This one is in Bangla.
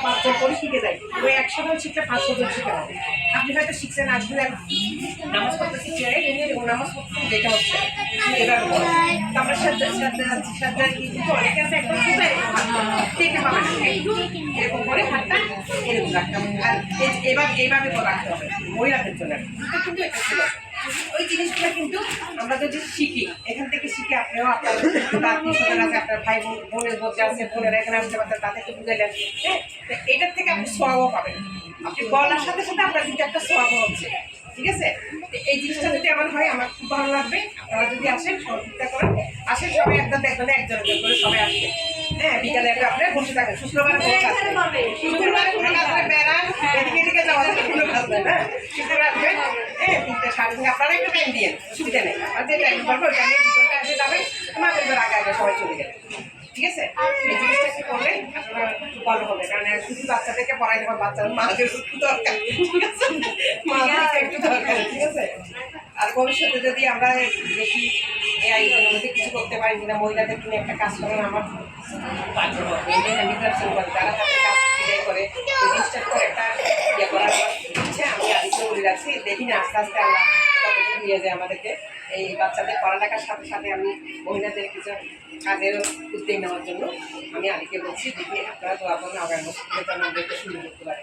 পাঁচজন করে শিখে যায়, ওই 100 জন শিখলে 500 জন শিখে হবে। আপনি হয়তো শিখছেন আসলে নামাজ পড়তে শিখে এবং নামাজ পড়তে যেটা হচ্ছে এবার আমরা সাজ্জায় কিন্তু অনেকে আছে একদম দেখতে পাবে না, এরকম করে হাতটা এরকম রাখতে হবে। আর এইভাবে রাখতে হবে মহিলাদের জন্য। কিন্তু এটা ছিল ওই জিনিসগুলো কিন্তু আমরা যদি শিখি, এখান থেকে শিখে আপনিও আপনার আত্মীয় আছে, আপনার ভাই বোনের মধ্যে আছে, বোনেরা এখানে আসতে পারতেন, তাদেরকে বুঝাইলেন। হ্যাঁ, এটার থেকে আপনি সোয়াবও পাবেন। আপনি বলার সাথে সাথে আপনার কিন্তু একটা সোয়াবও হচ্ছে। ঠিক আছে, এই জিনিসটা যদি আমার হয় আমার খুব ভালো লাগবে। আপনারা যদি আসেন, সহযোগিতা করেন, আসেন সবাই একদম দেখবেন, একজন করে সবাই আসবে। হ্যাঁ, বিকালে একটা আপনার বসে থাকেন, শুক্রবারে বেড়ান, এদিকে এদিকে যাওয়া কোনো কাজ নেই। হ্যাঁ, শুক্রবার আসবেন, হ্যাঁ 3টে সাড়ে 3 আপনারা একটু টাইম দিয়ে সুবিধা নেই, আর যে টাইম করবো ওই টাইমে 2 ঘন্টা আসে যাবেন, তোমার এবার আগে সবাই চলে যাবে। ঠিক আছে, এই জিনিসটা কি করলে আপনার খুব ভালো হবে, কারণ শুধু বাচ্চাদেরকে পড়াই দেবো, বাচ্চাদের মাদের একটু দরকার। ঠিক আছে, মাদেরকে একটু দরকার। ঠিক আছে, আর ভবিষ্যতে যদি আমরা দেখি এআইয়ের মধ্যে কিছু করতে পারি কিনা, মহিলাদের কিনে একটা কাজ করেন, আমার আগ্রহ। হ্যান্ডিক্রাফট করে যারা হাতে কাজ সিলাই করে, জিনিসটা করে একটা ইয়ে করার ইচ্ছে আমি আদিত্য বলে রাখছি। দেখি না আস্তে আস্তে আল্লাহ কতটুকু নিয়ে যায় আমাদেরকে। এই বাচ্চাদের পড়ালেখার সাথে সাথে আমি মহিলাদের কিছু কাজেরও উদ্যোগ নেওয়ার জন্য আমি আদিকে বলছি, দেখি আপনারা দোয়া করুন আগামী বছর আমাদেরকে শুরু করতে পারে।